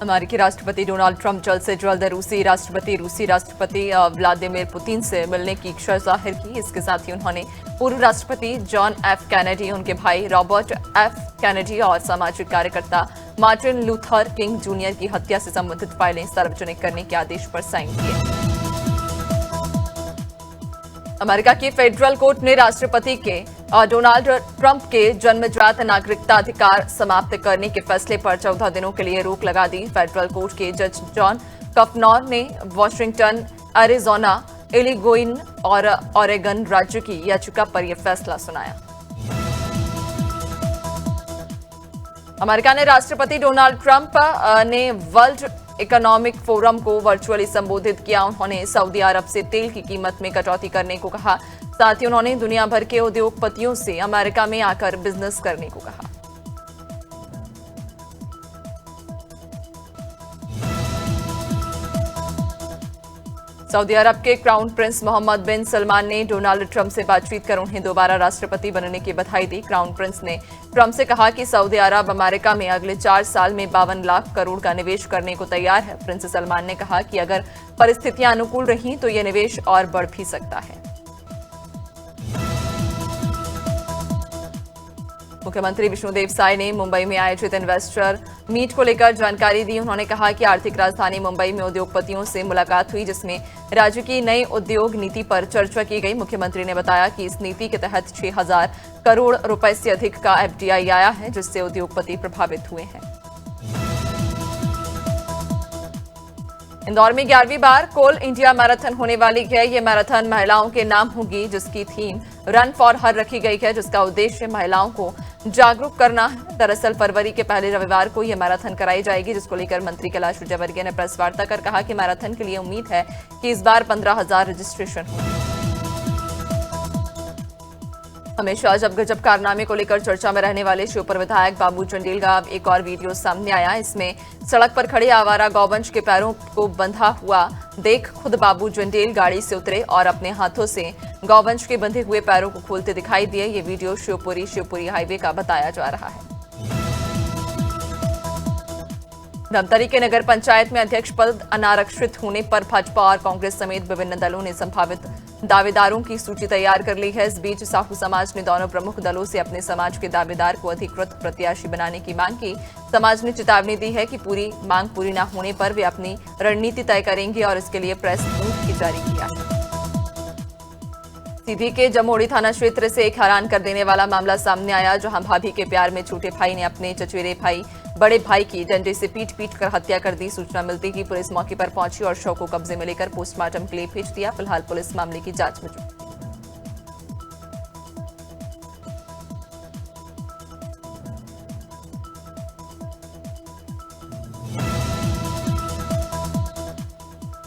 अमेरिकी राष्ट्रपति Donald Trump जल्द से जल्द रूसी राष्ट्रपति व्लादिमीर पुतिन से मिलने की इच्छा जाहिर की। इसके साथ ही उन्होंने पूर्व राष्ट्रपति जॉन एफ कैनेडी, उनके भाई रॉबर्ट एफ कैनेडी और सामाजिक कार्यकर्ता मार्टिन लूथर किंग जूनियर की हत्या से संबंधित फाइलें सार्वजनिक करने के आदेश पर साइन किए। अमेरिका की फेडरल कोर्ट ने राष्ट्रपति के डोनाल्ड ट्रंप के जन्मजात नागरिकता अधिकार समाप्त करने के फैसले पर 14 दिनों के लिए रोक लगा दी। फेडरल कोर्ट के जज जॉन कफनॉर ने वॉशिंगटन, एरिजोना, इलिगोइन और ओरेगन राज्य की याचिका पर यह फैसला सुनाया। अमेरिका ने राष्ट्रपति डोनाल्ड ट्रंप ने वर्ल्ड इकोनॉमिक फोरम को वर्चुअली संबोधित किया। उन्होंने सऊदी अरब से तेल की कीमत में कटौती करने को कहा। साथ ही उन्होंने दुनिया भर के उद्योगपतियों से अमेरिका में आकर बिजनेस करने को कहा। सऊदी अरब के क्राउन प्रिंस मोहम्मद बिन सलमान ने डोनाल्ड ट्रंप से बातचीत कर उन्हें दोबारा राष्ट्रपति बनने की बधाई दी। क्राउन प्रिंस ने ट्रंप से कहा कि सऊदी अरब अमेरिका में अगले 4 साल में 52 लाख करोड़ का निवेश करने को तैयार है। प्रिंस सलमान ने कहा कि अगर परिस्थितियां अनुकूल रहीं तो यह निवेश और बढ़ भी सकता है। मुख्यमंत्री विष्णुदेव साय ने मुंबई में आयोजित इन्वेस्टर मीट को लेकर जानकारी दी। उन्होंने कहा कि आर्थिक राजधानी मुंबई में उद्योगपतियों से मुलाकात हुई, जिसमें राज्य की नई उद्योग नीति पर चर्चा की गई। मुख्यमंत्री ने बताया कि इस नीति के तहत 6,000 करोड़ रुपए से अधिक का एफडीआई आया है, जिससे उद्योगपति प्रभावित हुए हैं। इंदौर में 11वीं बार कोल इंडिया मैराथन होने वाली है। ये मैराथन महिलाओं के नाम होगी, जिसकी थीम रन फॉर हर रखी गई है, जिसका उद्देश्य महिलाओं को जागरूक करना है। दरअसल फरवरी के पहले रविवार को यह मैराथन कराई जाएगी, जिसको लेकर मंत्री कैलाश विजयवर्गीय ने प्रेस वार्ता कर कहा कि मैराथन के लिए उम्मीद है कि इस बार 15,000 रजिस्ट्रेशन होंगे। हमेशा जब गजब कारनामे को लेकर चर्चा में रहने वाले शिवपुर विधायक बाबू चंडेल का अब एक और वीडियो सामने आया। इसमें सड़क पर खड़े आवारा गौवंश के पैरों को बंधा हुआ देख खुद बाबू चंडेल गाड़ी से उतरे और अपने हाथों से गौवंश के बंधे हुए पैरों को खोलते दिखाई दिए। ये वीडियो शिवपुरी हाईवे का बताया जा रहा है। धमतरी के नगर पंचायत में अध्यक्ष पद अनारक्षित होने पर भाजपा और कांग्रेस समेत विभिन्न दलों ने संभावित दावेदारों की सूची तैयार कर ली है। इस बीच साहू समाज ने दोनों प्रमुख दलों से अपने समाज के दावेदार को अधिकृत प्रत्याशी बनाने की मांग की। समाज ने चेतावनी दी है कि पूरी मांग पूरी न होने पर वे अपनी रणनीति तय करेंगे और इसके लिए प्रेस नोट भी जारी किया है। सीधी के जमोड़ी थाना क्षेत्र से एक हैरान कर देने वाला मामला सामने आया, जहां भाभी के प्यार में छोटे भाई ने अपने चचेरे भाई बड़े भाई की डंडे से पीट कर हत्या कर दी। सूचना मिलती ही पुलिस मौके पर पहुंची और शव को कब्जे में लेकर पोस्टमार्टम के लिए भेज दिया। फिलहाल पुलिस मामले की जांच में जुटी।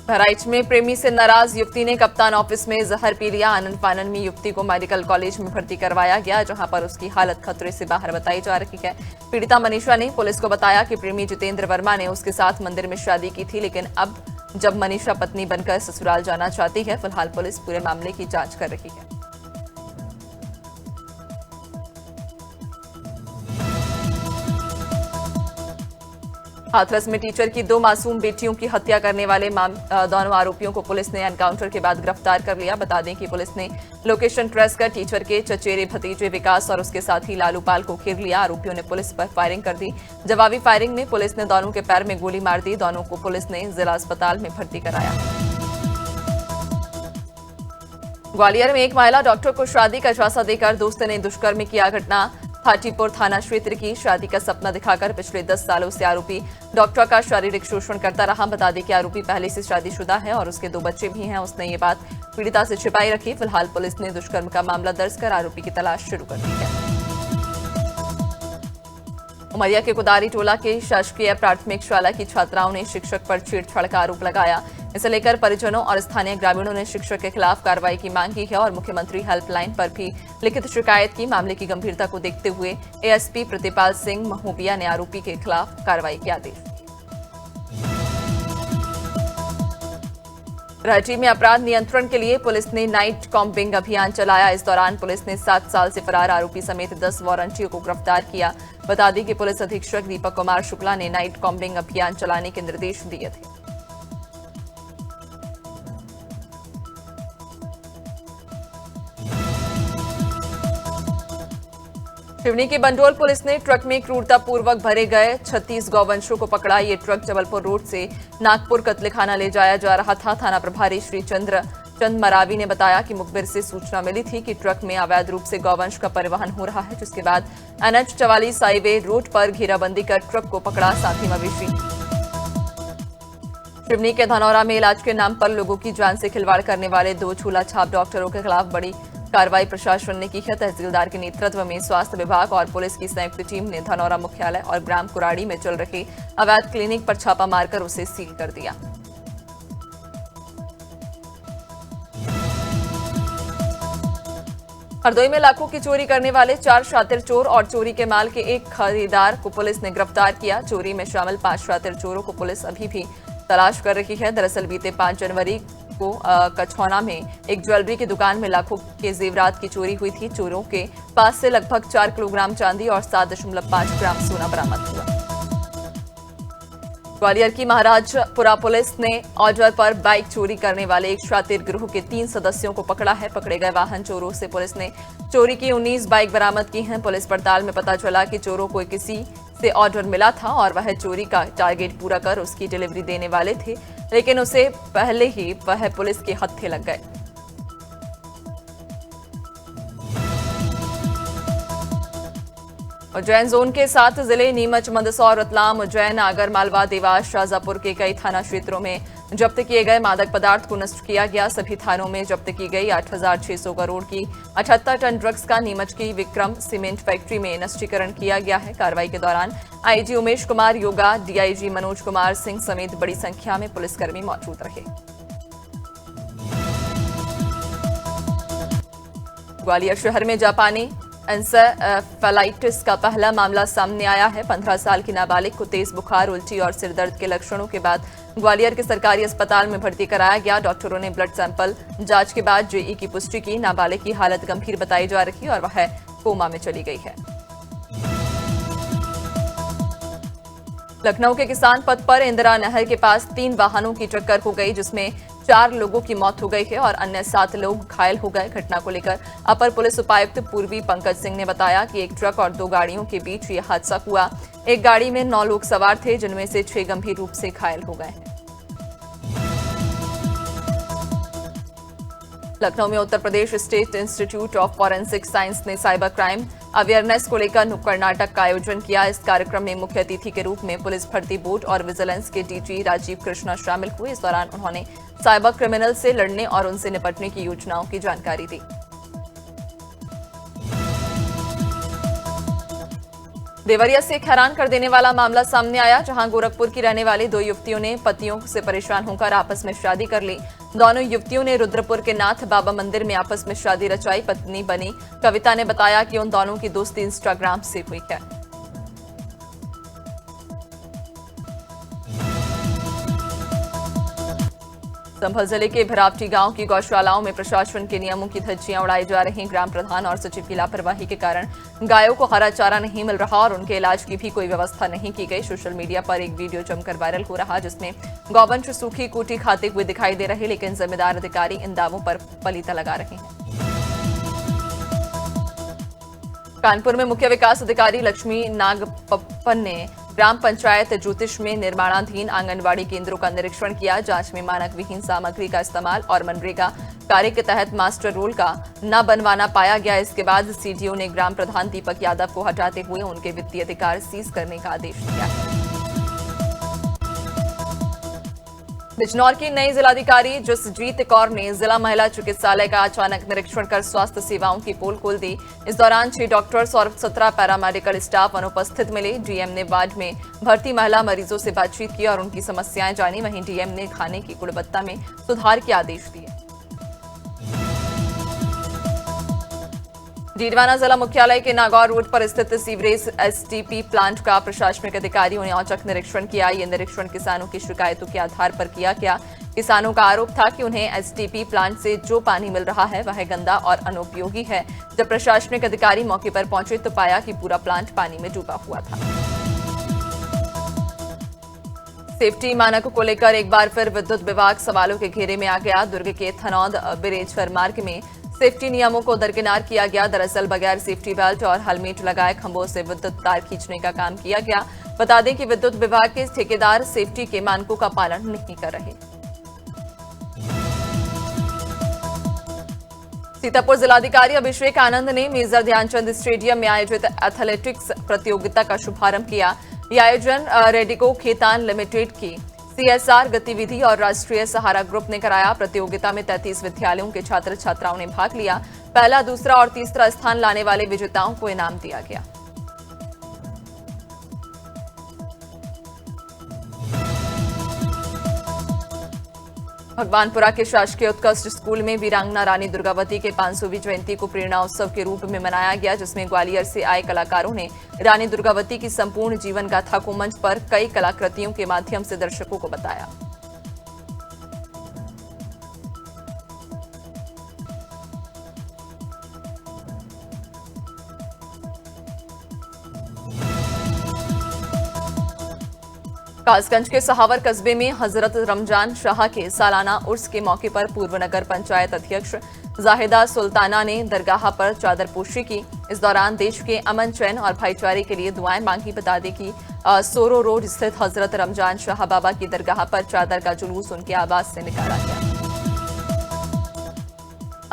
बहराइच में प्रेमी से नाराज युवती ने कप्तान ऑफिस में जहर पी लिया। आनंद फानन में युवती को मेडिकल कॉलेज में भर्ती करवाया गया, जहां पर उसकी हालत खतरे से बाहर बताई जा रही है। पीड़िता मनीषा ने पुलिस को बताया कि प्रेमी जितेंद्र वर्मा ने उसके साथ मंदिर में शादी की थी, लेकिन अब जब मनीषा पत्नी बनकर ससुराल जाना चाहती है। फिलहाल पुलिस पूरे मामले की जांच कर रही है। हाथरस में टीचर की 2 मासूम बेटियों की हत्या करने वाले दोनों आरोपियों को पुलिस ने एनकाउंटर के बाद गिरफ्तार कर लिया। बता दें कि पुलिस ने लोकेशन ट्रेस कर टीचर के चचेरे भतीजे विकास और उसके साथी लालू पाल को घेर लिया। आरोपियों ने पुलिस पर फायरिंग कर दी। जवाबी फायरिंग में पुलिस ने दोनों के पैर में गोली मार दी। दोनों को पुलिस ने जिला अस्पताल में भर्ती कराया। ग्वालियर में एक महिला डॉक्टर को शादी का झांसा देकर दोस्त ने दुष्कर्म किया। घटना हाटीपुर थाना क्षेत्र की। शादी का सपना दिखाकर पिछले 10 सालों से आरोपी डॉक्टर का शारीरिक शोषण करता रहा। बता दें कि आरोपी पहले से शादीशुदा है और उसके 2 बच्चे भी हैं। उसने ये बात पीड़िता से छिपाई रखी। फिलहाल पुलिस ने दुष्कर्म का मामला दर्ज कर आरोपी की तलाश शुरू कर दी है। उमरिया के कुदारी टोला के शासकीय प्राथमिक शाला की छात्राओं ने शिक्षक पर छेड़छाड़ का आरोप लगाया। इसे लेकर परिजनों और स्थानीय ग्रामीणों ने शिक्षक के खिलाफ कार्रवाई की मांग की है और मुख्यमंत्री हेल्पलाइन पर भी लिखित शिकायत की। मामले की गंभीरता को देखते हुए एएसपी प्रतिपाल सिंह महोबिया ने आरोपी के खिलाफ कार्रवाई के आदेश दिए। रांची में अपराध नियंत्रण के लिए पुलिस ने नाइट कॉम्बिंग अभियान चलाया। इस दौरान पुलिस ने 7 साल से फरार आरोपी समेत 10 वारंटियों को गिरफ्तार किया। बता दें कि पुलिस अधीक्षक दीपक कुमार शुक्ला ने नाइट कॉम्बिंग अभियान चलाने के निर्देश दिए थे। सिवनी की बंडोल पुलिस ने ट्रक में क्रूरतापूर्वक भरे गए 36 गौवंशों को पकड़ा। ये ट्रक जबलपुर रोड से नागपुर कत्लेखाना ले जाया जा रहा था। थाना प्रभारी श्री चंद मरावी ने बताया कि मुखबिर से सूचना मिली थी कि ट्रक में अवैध रूप से गौवंश का परिवहन हो रहा है, जिसके बाद NH 44 हाईवे रोड पर घेराबंदी कर ट्रक को पकड़ा, साथ ही मवेशी। सिवनी के धनौरा में इलाज के नाम पर लोगों की जान से खिलवाड़ करने वाले 2 झूला छाप डॉक्टरों के खिलाफ बड़ी कार्रवाई प्रशासन ने की है। तहसीलदार के नेतृत्व में स्वास्थ्य विभाग और पुलिस की संयुक्त टीम ने धनौरा मुख्यालय और ग्राम कुराड़ी में चल रहे अवैध क्लिनिक पर छापा मारकर उसे सील कर दिया। हरदोई में लाखों की चोरी करने वाले 4 शातिर चोर और चोरी के माल के एक खरीदार को पुलिस ने गिरफ्तार किया। चोरी में शामिल 5 शातिर चोरों को पुलिस अभी भी तलाश कर रही है। दरअसल बीते 5 जनवरी को कछौना में एक ज्वेलरी की दुकान में लाखों के जेवरात की चोरी हुई थी। चोरों के पास से लगभग 4 किलोग्राम चांदी और 7.5 ग्राम सोना बरामद हुआ। ग्वालियर की महाराजपुरा पुलिस ने ऑर्डर पर बाइक चोरी करने वाले एक शातिर गिरोह के 3 सदस्यों को पकड़ा है। पकड़े गए वाहन चोरों से पुलिस ने चोरी की 19 बाइक बरामद की हैं। पुलिस पड़ताल में पता चला कि चोरों को किसी से ऑर्डर मिला था और वह चोरी का टारगेट पूरा कर उसकी डिलीवरी देने वाले थे, लेकिन उसे पहले ही वह पुलिस के हत्थे लग गए। उज्जैन जोन के 7 जिले नीमच, मंदसौर, रतलाम, उज्जैन, आगर मालवा, देवास, शाजापुर के कई थाना क्षेत्रों में जब्त किए गए मादक पदार्थ को नष्ट किया गया। सभी थानों में जब्त की गई 8,600 करोड़ की 78 टन ड्रग्स का नीमच की विक्रम सीमेंट फैक्ट्री में नष्टीकरण किया गया है। कार्रवाई के दौरान आईजी उमेश कुमार योगा, डीआईजी मनोज कुमार सिंह समेत बड़ी संख्या में पुलिसकर्मी मौजूद रहे। ग्वालियर शहर में जापानी एन्सेफेलाइटिस का पहला मामला सामने आया है। 15 साल की नाबालिग को तेज बुखार, उल्टी और सिरदर्द के लक्षणों के बाद ग्वालियर के सरकारी अस्पताल में भर्ती कराया गया। डॉक्टरों ने ब्लड सैंपल जांच के बाद जेई की पुष्टि की। नाबालिग की हालत गंभीर बताई जा रही है और वह कोमा में चली गई है। लखनऊ के किसान पथ पर इंदिरा नहर के पास 3 वाहनों की टक्कर हो गई, जिसमें 4 लोगों की मौत हो गई है और अन्य 7 लोग घायल हो गए। घटना को लेकर अपर पुलिस उपायुक्त पूर्वी पंकज सिंह ने बताया कि एक ट्रक और 2 गाड़ियों के बीच ये हादसा हुआ। एक गाड़ी में 9 लोग सवार थे, जिनमें से 6 गंभीर रूप से घायल हो गए हैं। लखनऊ में Uttar Pradesh state institute of forensic science ने साइबर क्राइम अवेयरनेस को लेकर नुक्कड़ नाटक का आयोजन किया। इस कार्यक्रम में मुख्य अतिथि के रूप में पुलिस भर्ती बोर्ड और विजिलेंस के डीजी राजीव कृष्णा शामिल हुए। इस दौरान उन्होंने साइबर क्रिमिनल से लड़ने और उनसे निपटने की योजनाओं की जानकारी दी। देवरिया से एक हैरान कर देने वाला मामला सामने आया, जहां गोरखपुर की रहने वाली 2 युवतियों ने पतियों से परेशान होकर आपस में शादी कर ली। दोनों युवतियों ने रुद्रपुर के नाथ बाबा मंदिर में आपस में शादी रचाई। पत्नी बनी कविता ने बताया कि उन दोनों की दोस्ती इंस्टाग्राम से हुई है। संभल जिले के भरावटी गांव की गौशालाओं में प्रशासन के नियमों की धज्जियां उड़ाई जा रही। ग्राम प्रधान और सचिव की लापरवाही के कारण गायों को हरा चारा नहीं मिल रहा और उनके इलाज की भी कोई व्यवस्था नहीं की गई। सोशल मीडिया पर एक वीडियो जमकर वायरल हो रहा, जिसमें गौवंश सूखी कूटी खाते हुए दिखाई दे रहे, लेकिन जिम्मेदार अधिकारी इन दावों पर पलीता लगा रहे हैं। कानपुर में मुख्य विकास अधिकारी लक्ष्मी नागपप्पन ने ग्राम पंचायत ज्योतिष में निर्माणाधीन आंगनवाड़ी केंद्रों का निरीक्षण किया। जांच में मानक विहीन सामग्री का इस्तेमाल और मनरेगा कार्य के तहत मास्टर रोल का न बनवाना पाया गया। इसके बाद सीडीओ ने ग्राम प्रधान दीपक यादव को हटाते हुए उनके वित्तीय अधिकार सीज करने का आदेश दिया। बिजनौर की नई जिलाधिकारी जसजीत कौर ने जिला महिला चिकित्सालय का अचानक निरीक्षण कर स्वास्थ्य सेवाओं की पोल खोल दी। इस दौरान 6 डॉक्टर्स और 17 पैरामेडिकल स्टाफ अनुपस्थित मिले। डीएम ने वार्ड में भर्ती महिला मरीजों से बातचीत की और उनकी समस्याएं जानी। वहीं डीएम ने खाने की गुणवत्ता में सुधार के आदेश दिए। डीडवाना जिला मुख्यालय के नागौर रोड पर स्थित सीवरेज एसटीपी प्लांट का प्रशासनिक अधिकारियों ने औचक निरीक्षण किया। ये निरीक्षण किसानों की शिकायतों के आधार पर किया गया। किसानों का आरोप था कि उन्हें एसटीपी प्लांट से जो पानी मिल रहा है वह गंदा और अनुपयोगी है। जब प्रशासनिक अधिकारी मौके पर पहुंचे तो पाया कि पूरा प्लांट पानी में डूबा हुआ था। सेफ्टी मानकों को लेकर एक बार फिर विद्युत विभाग सवालों के घेरे में आ गया। दुर्ग के थनौद बिरेजर मार्ग में सेफ्टी नियमों को दरकिनार किया गया। दरअसल बगैर सेफ्टी बेल्ट और हेलमेट लगाए खंभों से विद्युत तार खींचने का काम किया गया। बता दें कि विद्युत विभाग के ठेकेदार सेफ्टी के मानकों का पालन नहीं कर रहे। सीतापुर जिलाधिकारी अभिषेक आनंद ने मेजर ध्यानचंद स्टेडियम में आयोजित एथलेटिक्स प्रतियोगिता का शुभारंभ किया। यह आयोजन रेडिको खेतान लिमिटेड की सीएसआर गतिविधि और राष्ट्रीय सहारा ग्रुप ने कराया। प्रतियोगिता में 33 विद्यालयों के छात्र छात्राओं ने भाग लिया। पहला, दूसरा और तीसरा स्थान लाने वाले विजेताओं को इनाम दिया गया। भगवानपुरा के शासकीय उत्कृष्ट स्कूल में वीरांगना रानी दुर्गावती के 500वीं जयंती को प्रेरणा उत्सव के रूप में मनाया गया, जिसमें ग्वालियर से आए कलाकारों ने रानी दुर्गावती की संपूर्ण जीवन गाथा को मंच पर कई कलाकृतियों के माध्यम से दर्शकों को बताया। कासगंज के सहावर कस्बे में हजरत रमजान शाह के सालाना उर्स के मौके पर पूर्व नगर पंचायत अध्यक्ष जाहिदा सुल्ताना ने दरगाह पर चादर पोशी की। इस दौरान देश के अमन, चैन और भाईचारे के लिए दुआएं मांगी। बता दें कि सोरो रोड स्थित हजरत रमजान शाह बाबा की दरगाह पर चादर का जुलूस उनके आवास से निकाला गया।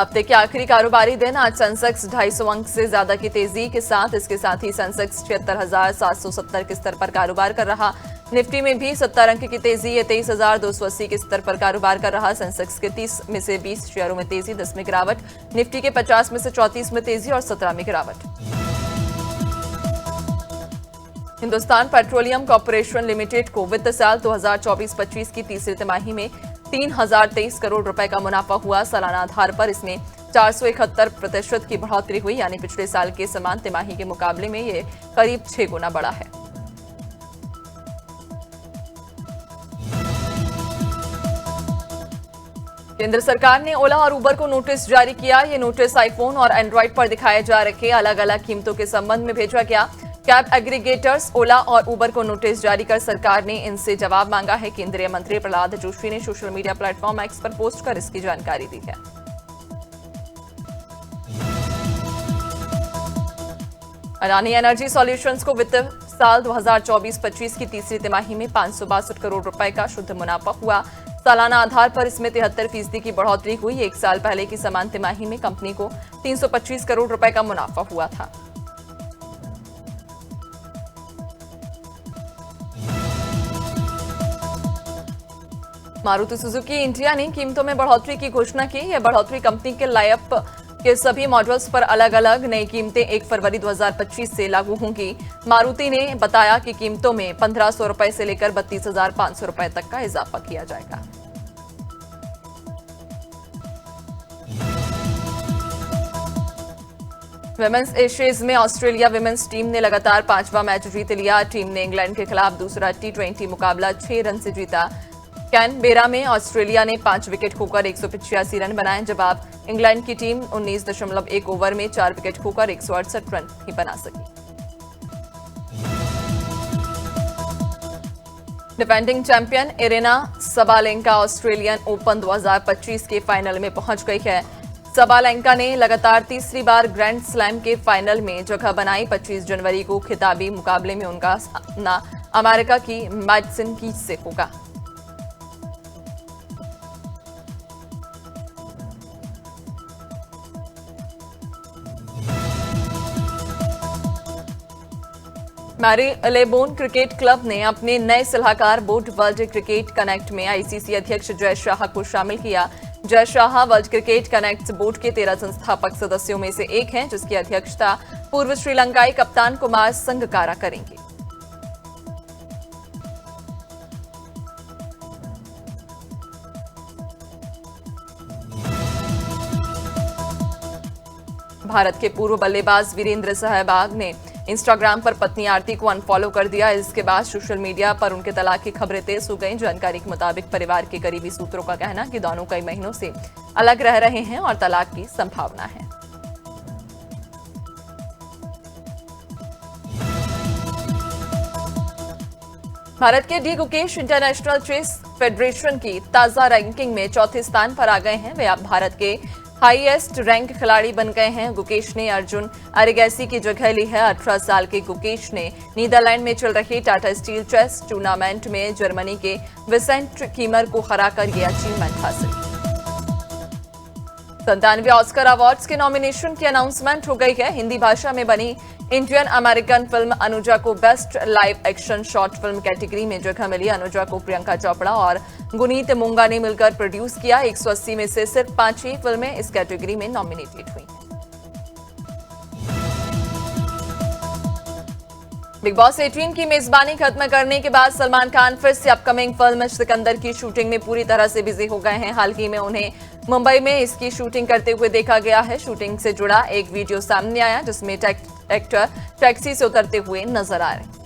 हफ्ते के आखिरी कारोबारी दिन आज सेंसेक्स 250 अंक से ज्यादा की तेजी के साथ, इसके साथ ही सेंसेक्स 76,770 के स्तर पर कारोबार कर रहा। निफ्टी में भी 70 अंक की तेजी, ये 23,280 के स्तर पर कारोबार कर रहा। सेंसेक्स के 30 में से 20 शेयरों में तेजी, 10 में गिरावट। निफ्टी के 50 में से 34 में तेजी और 17 में गिरावट। हिंदुस्तान पेट्रोलियम कॉर्पोरेशन लिमिटेड को वित्त साल 2024-25 की तीसरी तिमाही में 3,023 करोड़ रुपए का मुनाफा हुआ। सालाना आधार पर इसमें 471% की बढ़ोतरी हुई, यानी पिछले साल के समान तिमाही के मुकाबले में ये करीब 6 गुना बढ़ा है। केंद्र सरकार ने ओला और उबर को नोटिस जारी किया। ये नोटिस आईफोन और एंड्रॉइड पर दिखाए जा रखे अलग अलग कीमतों के संबंध में भेजा गया। कैब एग्रीगेटर्स ओला और उबर को नोटिस जारी कर सरकार ने इनसे जवाब मांगा है। केंद्रीय मंत्री प्रहलाद जोशी ने सोशल मीडिया प्लेटफॉर्म एक्स पर पोस्ट कर इसकी जानकारी दी है। अडानी एनर्जी सॉल्यूशंस को वित्त साल 2024-25 की तीसरी तिमाही में 562 करोड़ रुपए का शुद्ध मुनाफा हुआ। सालाना आधार पर इसमें 73% की बढ़ोतरी हुई। एक साल पहले की समान तिमाही में कंपनी को 325 करोड़ रुपए का मुनाफा हुआ था। मारुति सुजुकी इंडिया ने कीमतों में बढ़ोतरी की घोषणा की। यह बढ़ोतरी कंपनी के लाइनअप के सभी मॉडल्स पर अलग अलग नई कीमतें 1 फरवरी 2025 से लागू होंगी। मारुति ने बताया कि कीमतों में 1,500 रुपए से लेकर 32,500 रुपए तक का इजाफा किया जाएगा। विमेंस एशेज में ऑस्ट्रेलिया विमेंस टीम ने लगातार 5वां मैच जीत लिया। टीम ने इंग्लैंड के खिलाफ दूसरा T20 मुकाबला 6 रन से जीता। कैनबेरा में ऑस्ट्रेलिया ने 5 विकेट खोकर 185 रन बनाए। जवाब इंग्लैंड की टीम 19.1 ओवर में 4 विकेट खोकर 168 रन ही बना सकी। Defending champion arena Sabalenka Australian open 2025 के फाइनल में पहुंच गई है। सबालेंका ने लगातार तीसरी बार ग्रैंड स्लैम के फाइनल में जगह बनाई। 25 जनवरी को खिताबी मुकाबले में उनका सामना अमेरिका की मैडसन कीज से होगा। मैरीलेबोन क्रिकेट क्लब ने अपने नए सलाहकार बोर्ड वर्ल्ड क्रिकेट कनेक्ट में आईसीसी अध्यक्ष जय शाह को शामिल किया। Jay Shah world cricket connect board के 13 संस्थापक सदस्यों में से एक हैं, जिसकी अध्यक्षता पूर्व श्रीलंकाई कप्तान कुमार संगकारा करेंगे। भारत के पूर्व बल्लेबाज वीरेंद्र सहवाग ने इंस्टाग्राम पर पत्नी आरती को अनफॉलो कर दिया। इसके बाद सोशल मीडिया पर उनके तलाक की खबरें तेज हो गईं। जानकारी के मुताबिक परिवार के करीबी सूत्रों का कहना कि दोनों कई महीनों से अलग रह रहे हैं और तलाक की संभावना है। भारत के D Gukesh international chess federation की ताजा रैंकिंग में चौथे स्थान पर आ गए हैं। वे अब भारत के हाईएस्ट रैंक खिलाड़ी बन गए हैं। गुकेश ने अर्जुन अरिगैसी की जगह ली है। 18 साल के गुकेश ने नीदरलैंड में चल रही टाटा स्टील चेस टूर्नामेंट में जर्मनी के विसेंट कीमर को हराकर यह अचीवमेंट हासिल की। 97 ऑस्कर अवार्ड्स के नॉमिनेशन की अनाउंसमेंट हो गई है। हिंदी भाषा में बनी इंडियन अमेरिकन फिल्म अनुजा को best live action short film category में जगह मिली। अनुजा को प्रियंका चोपड़ा और गुनीत मुंगा ने मिलकर प्रोड्यूस किया। 180 में से सिर्फ 5 ही फिल्में इस कैटेगरी में नॉमिनेटेड हुई। बिग बॉस 18 की मेजबानी खत्म करने के बाद सलमान खान फिर से अपकमिंग फिल्म सिकंदर की शूटिंग में पूरी तरह से बिजी हो गए हैं। हाल ही में उन्हें मुंबई में इसकी शूटिंग करते हुए देखा गया है। शूटिंग से जुड़ा एक वीडियो सामने आया जिसमें एक्टर टैक्सी से उतरते हुए नजर आ रहे हैं।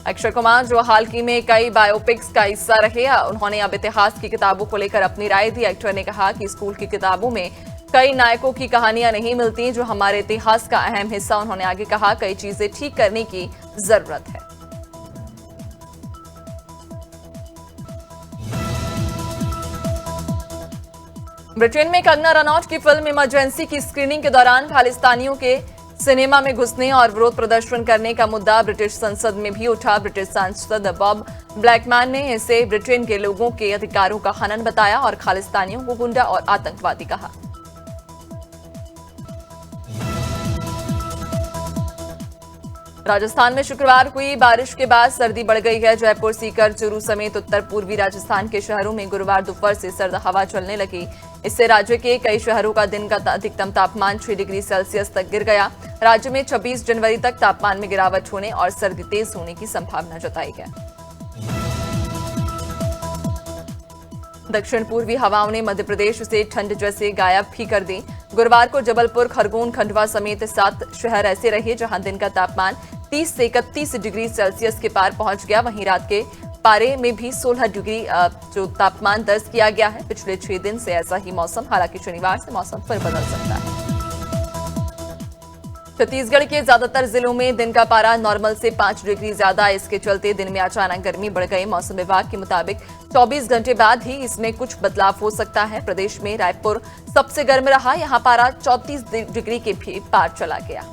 अक्षय कुमार, जो हाल ही में कई बायोपिक्स का हिस्सा रहे, उन्होंने अब इतिहास की किताबों को लेकर अपनी राय दी। एक्टर ने कहा कि स्कूल की किताबों में कई नायकों की कहानियां नहीं मिलती जो हमारे इतिहास का अहम हिस्सा। उन्होंने आगे कहा, कई चीजें ठीक करने की जरूरत है। ब्रिटेन में कंगना रनौत की फिल्म इमरजेंसी की स्क्रीनिंग के दौरान खालिस्तानियों के सिनेमा में घुसने और विरोध प्रदर्शन करने का मुद्दा ब्रिटिश संसद में भी उठा। ब्रिटिश सांसद बॉब ब्लैकमैन ने इसे ब्रिटेन के लोगों के अधिकारों का हनन बताया और खालिस्तानियों को गुंडा और आतंकवादी कहा। राजस्थान में शुक्रवार हुई बारिश के बाद सर्दी बढ़ गई है। जयपुर, सीकर, चूरू समेत उत्तर पूर्वी राजस्थान के शहरों में गुरुवार दोपहर से सर्द हवा चलने लगी। इससे राज्य के कई शहरों का दिन का अधिकतम तापमान 6 डिग्री सेल्सियस तक गिर गया। राज्य में 26 जनवरी तक तापमान में गिरावट होने और सर्दी तेज होने की संभावना जताई है। दक्षिण पूर्वी हवाओं ने मध्य प्रदेश से ठंड जैसे गायब भी कर दी। गुरुवार को जबलपुर, खरगोन, खंडवा समेत 7 शहर ऐसे रहे जहां दिन का तापमान 30 से 31 डिग्री सेल्सियस के पार पहुंच गया। वहीं रात के पारे में भी 16 डिग्री जो तापमान दर्ज किया गया है। पिछले 6 दिन से ऐसा ही मौसम, हालांकि शनिवार से मौसम फिर बदल सकता है। छत्तीसगढ़ के ज्यादातर जिलों में दिन का पारा नॉर्मल से 5 डिग्री ज्यादा। इसके चलते दिन में अचानक गर्मी बढ़ गई। मौसम विभाग के मुताबिक 24 घंटे बाद ही इसमें कुछ बदलाव हो सकता है। प्रदेश में रायपुर सबसे गर्म रहा। यहां पारा 34 डिग्री के भी पार चला गया।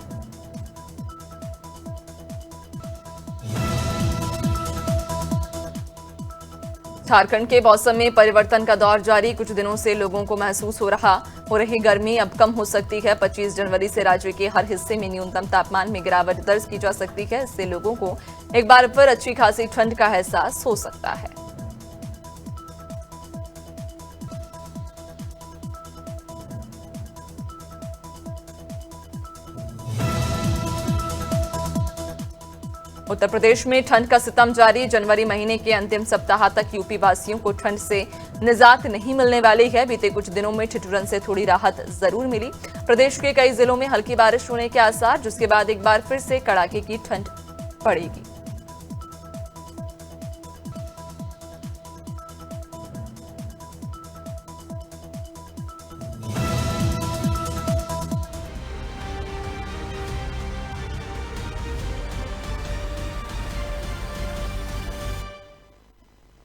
झारखंड के मौसम में परिवर्तन का दौर जारी। कुछ दिनों से लोगों को महसूस हो रही गर्मी अब कम हो सकती है। 25 जनवरी से राज्य के हर हिस्से में न्यूनतम तापमान में गिरावट दर्ज की जा सकती है। इससे लोगों को एक बार फिर अच्छी खासी ठंड का एहसास हो सकता है। उत्तर प्रदेश में ठंड का सितम जारी। जनवरी महीने के अंतिम सप्ताह तक यूपी वासियों को ठंड से निजात नहीं मिलने वाली है। बीते कुछ दिनों में ठिठुरन से थोड़ी राहत जरूर मिली। प्रदेश के कई जिलों में हल्की बारिश होने के आसार, जिसके बाद एक बार फिर से कड़ाके की ठंड पड़ेगी।